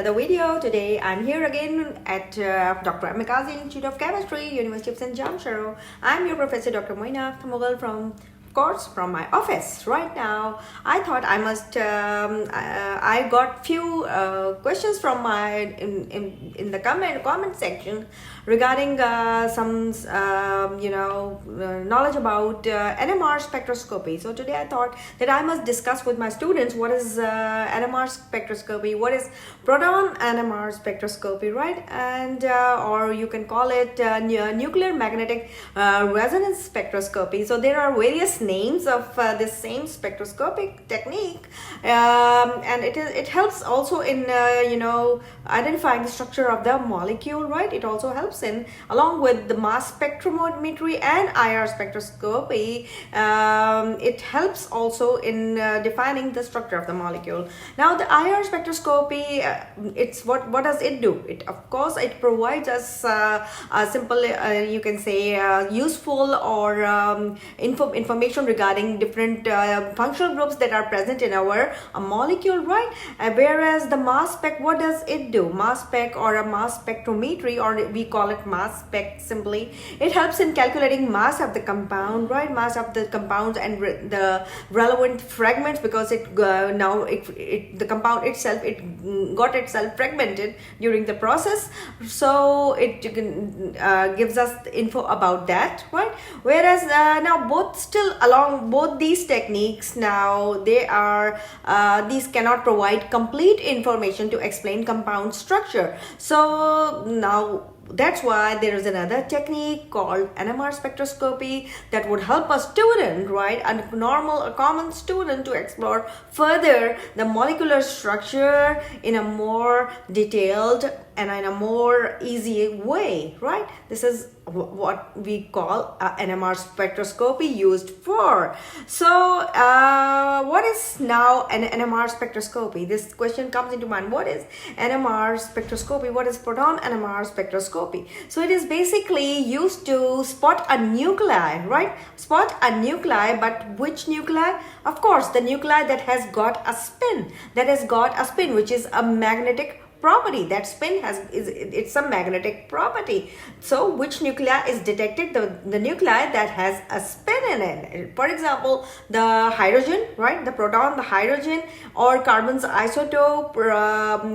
another video. Today I'm here again at Dr.Mchem Institute of Chemistry, University of St. Jamshoro. I'm your professor Dr.Mchem from my office. Right now I thought I must I got few questions from my in the comment section regarding some knowledge about NMR spectroscopy. So today I thought that I must discuss with my students what is NMR spectroscopy, what is proton NMR spectroscopy, right? And or you can call it nuclear magnetic resonance spectroscopy. So there are various names of this same spectroscopic technique, and it helps also in identifying the structure of the molecule, right? It also helps in, along with the mass spectrometry and IR spectroscopy, it helps also in defining the structure of the molecule. Now the IR spectroscopy, it's what does it do? It, of course, it provides us a simple you can say useful or information regarding different functional groups that are present in our molecule, right? Whereas the mass spec, what does it do? Mass spec or a mass spectrometry, or we call it mass spec simply, it helps in calculating mass of the compound, right? Mass of the compounds and the relevant fragments, because it the compound itself, it got itself fragmented during the process, so it gives us the info about that, right? Whereas now both these techniques, now they are these cannot provide complete information to explain compound structure. So now that's why there is another technique called NMR spectroscopy that would help a student, right, a common student, to explore further the molecular structure in a more detailed and in a more easy way, right? This is what we call NMR spectroscopy used for. So what is now an NMR spectroscopy? This question comes into mind. What is NMR spectroscopy? What is proton NMR spectroscopy? So it is basically used to spot a nuclei, right? Spot a nuclei, but which nuclei? Of course, the nuclei that has got a spin, which is a magnetic property. That spin it's a magnetic property. So which nuclei is detected? The nuclei that has a spin in it. For example, the hydrogen, right? The proton, the hydrogen, or carbon's isotope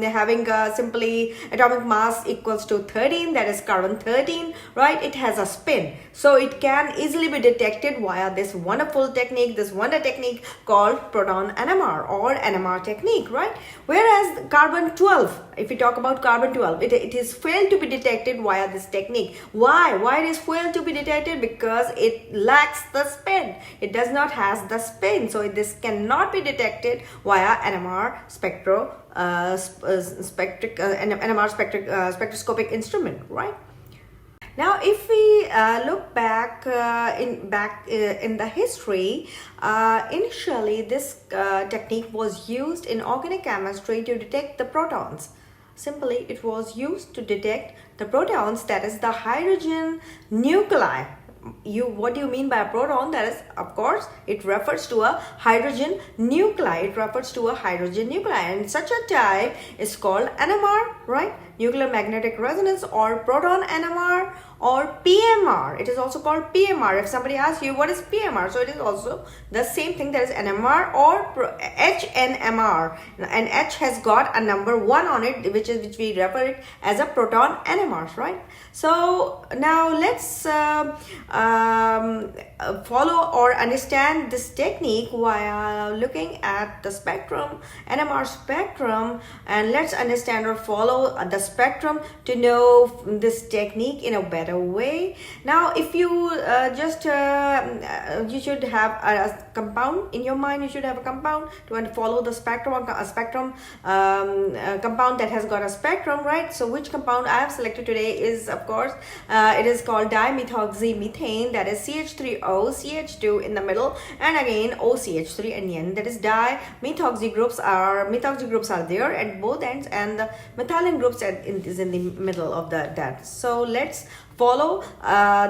having simply atomic mass equals to 13, that is carbon 13, right? It has a spin, so it can easily be detected via this wonderful technique, this wonder technique called proton NMR or NMR technique, right? Whereas carbon 12, if we talk about carbon 12, it is failed to be detected via this technique. Why it is failed to be detected? Because it lacks the spin. It does not have the spin, so this cannot be detected via NMR spectroscopic instrument, right? Now, if we look back in the history, initially this technique was used in organic chemistry to detect the protons. Simply, it was used to detect the protons, that is the hydrogen nuclei. What do you mean by a proton? That is, of course, it refers to a hydrogen nuclei. And such a type is called NMR, right? Nuclear magnetic resonance, or proton NMR, or PMR. It is also called PMR. If somebody asks you what is PMR, so it is also the same thing, that is NMR or HNMR, and H has got a number 1 on it, which we refer it as a proton NMR, right? So now let's follow or understand this technique while looking at the spectrum, NMR spectrum, and let's understand or follow the spectrum to know this technique in a better way. Now, if you you should have a compound in your mind. You should have a compound to follow the spectrum, a spectrum compound that has got a spectrum, right? So which compound I have selected today is, of course, it is called dimethoxymethane, that is CH3O, CH2 in the middle, and again OCH3 in the end. That is dimethoxy groups are there at both ends, and the methylene groups is in the middle of that. So let's follow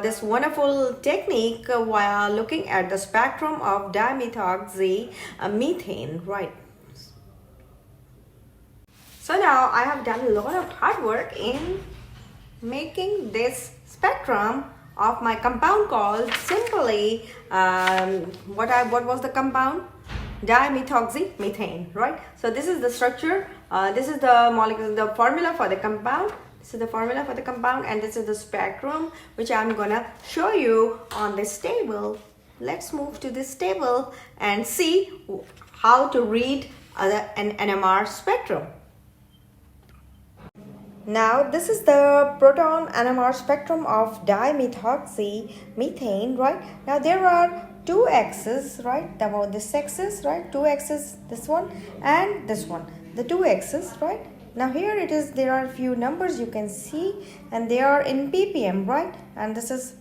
this wonderful technique while looking at the spectrum of dimethoxymethane, right? So now I have done a lot of hard work in making this spectrum of my compound called simply what was the compound? Dimethoxymethane, right? So this is the structure, this is the molecule, the formula for the compound. This is the formula for the compound, and this is the spectrum which I'm gonna show you on this table. Let's move to this table and see how to read an NMR spectrum. Now this is the proton NMR spectrum of dimethoxymethane, right? Now there are two axes, right? About this axis, right? Two axes, this one and this one, the two axes, right? Now here it is, there are a few numbers you can see, and they are in ppm, right? And this is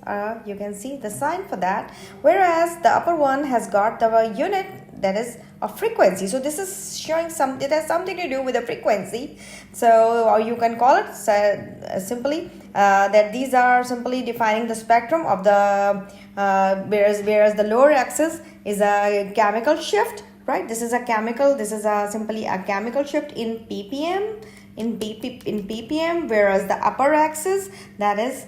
you can see the sign for that, whereas the upper one has got the unit, that is a frequency. So this is showing it has something to do with the frequency. So or you can call it simply that these are simply defining the spectrum of the whereas the lower axis is a chemical shift, right? This is a chemical, this is simply a chemical shift in ppm, in ppm, whereas the upper axis, that is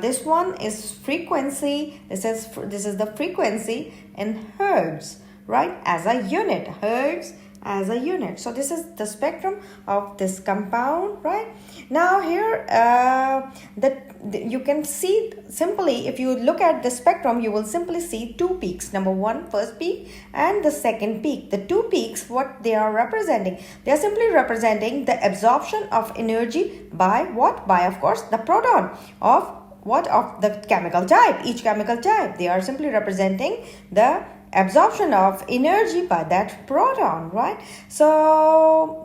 this one, is frequency. This is the frequency in hertz, right, as a unit, hertz as a unit. So this is the spectrum of this compound, right? Now here you can see simply, if you look at the spectrum, you will simply see two peaks. Number one, first peak, and the second peak. The two peaks, what they are representing? They are simply representing the absorption of energy by what? By, of course, the proton of what? Of the chemical type, each chemical type. They are simply representing the absorption of energy by that proton, right? So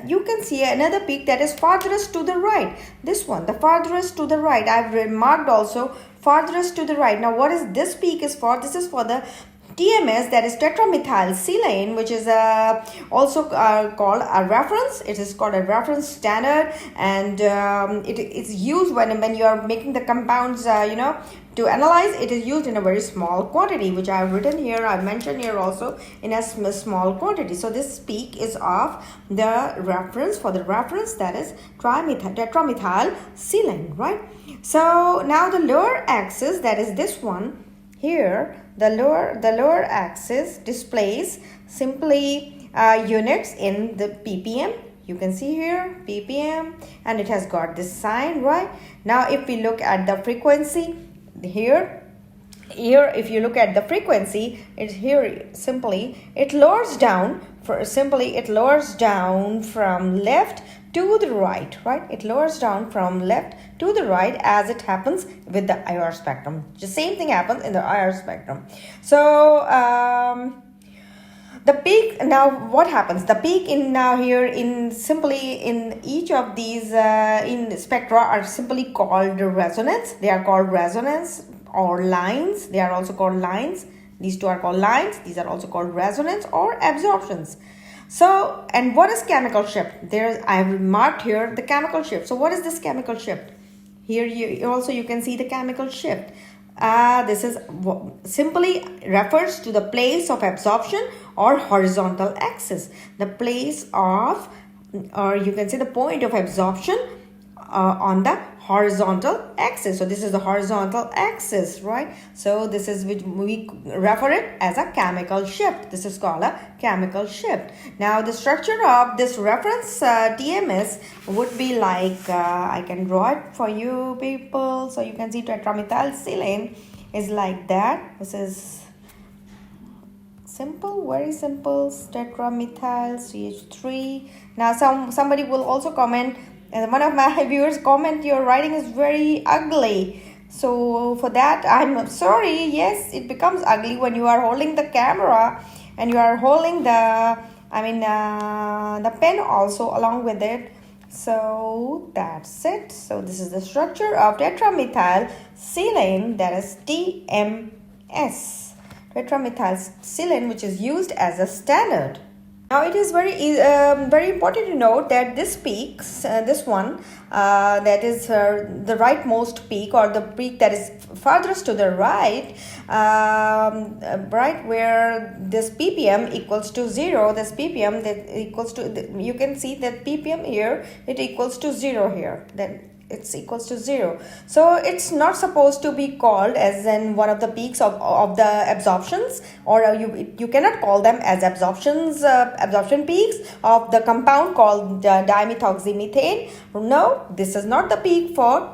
you can see another peak that is farthest to the right, this one, the farthest to the right. I've remarked also farthest to the right. Now what is this peak is for? This is for the TMS, that is tetramethylsilane, which is also called a reference. It is called a reference standard, and it is used when you are making the compounds, to analyze. It is used in a very small quantity, which I have written here, I have mentioned here also, in a small quantity. So this peak is of the reference, for the reference, that is tetramethylsilane, right? So now the lower axis, that is this one here, the lower axis displays simply units in the ppm. You can see here ppm, and it has got this sign, right? Now if we look at the frequency, here if you look at the frequency, it's here simply it lowers down from left to the right, right? It lowers down from left to the right, as it happens with the IR spectrum. The same thing happens in the IR spectrum. So the peak, now what happens? The peak in now here in each of these in spectra are simply called resonance. They are called resonance or lines. They are also called lines. These two are called lines. These are also called resonance or absorptions. So, and what is chemical shift? I have marked here the chemical shift. So what is this chemical shift? Here you can see the chemical shift. This is simply refers to the place of absorption or horizontal axis. The place of, or you can say the point of absorption on the horizontal axis. So this is the horizontal axis, right? So this is which we refer it as a chemical shift. This is called a chemical shift. Now the structure of this reference TMS would be like, I can draw it for you people. So you can see tetramethylsilane is like that. This is simple, very simple, tetramethyl CH3. Now somebody will also comment, and one of my viewers comment, your writing is very ugly. So for that, I'm sorry. Yes, it becomes ugly when you are holding the camera and you are holding the pen also along with it. So that's it. So this is the structure of tetramethylsilane, that is TMS. Tetramethylsilane, which is used as a standard. Now it is very important to note that this peaks, this one, that is the rightmost peak, or the peak that is farthest to the right, right, where this ppm equals to 0, this ppm that equals to, you can see that ppm here, it equals to 0 here, then it's equals to 0. So it's not supposed to be called as in one of the peaks of the absorptions, or you cannot call them as absorption peaks of the compound called dimethoxymethane. No, this is not the peak for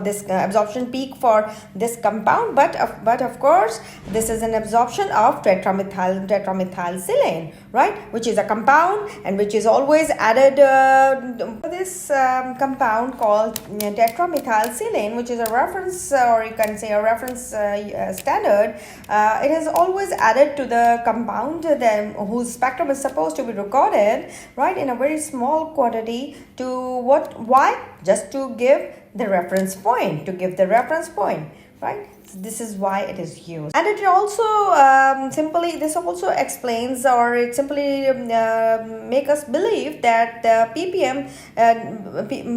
this absorption peak for this compound, but of course this is an absorption of tetramethylsilane, right, which is a compound and which is always added this compound called tetramethylsilane, which is a reference, or you can say a reference standard. It is always added to the compound whose spectrum is supposed to be recorded, right, in a very small quantity. To why? Just to give the reference point, right? So this is why it is used. And it also this also explains, or it simply make us believe that the ppm,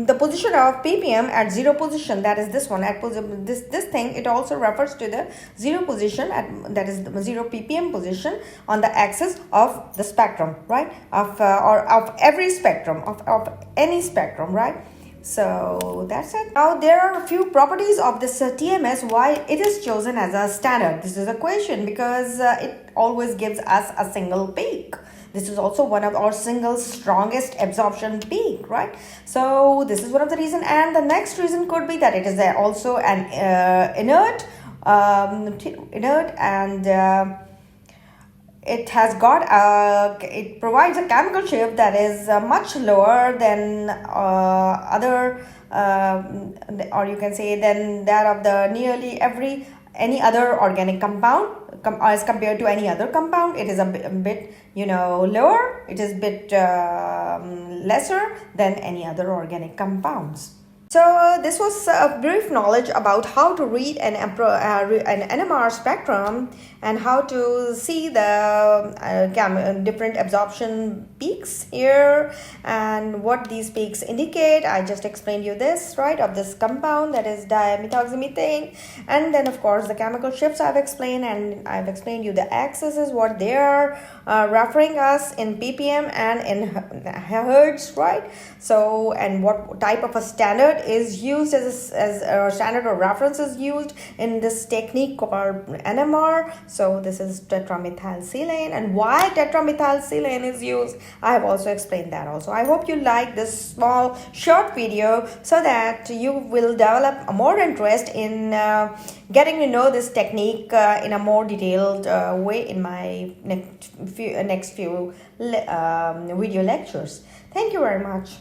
the position of ppm at 0 position, that is this one, at this thing, it also refers to the 0 position, that is the 0 ppm position on the axis of the spectrum, right, or of every spectrum, of any spectrum, right? So that's it. Now there are a few properties of this TMS, why it is chosen as a standard. This is a question because it always gives us a single peak. This is also one of our single strongest absorption peak, right? So this is one of the reason, and the next reason could be that it is also an inert and it has got it provides a chemical shift that is much lower than other or you can say than that of the nearly any other organic compound as compared to any other compound. It is a bit lower, it is a bit lesser than any other organic compounds. So this was a brief knowledge about how to read an NMR spectrum and how to see the different absorption peaks here and what these peaks indicate. I just explained you this, right, of this compound that is dimethoxymethane, and then of course the chemical shifts I've explained, and I've explained you the axes is what they are referring us in ppm and in hertz, right? So, and what type of a standard is used as a standard or reference is used in this technique called NMR. So this is tetramethylsilane, and why tetramethylsilane is used, I have also explained that also. I hope you like this small short video so that you will develop a more interest in getting to know this technique in a more detailed way in my next few video lectures. Thank you very much.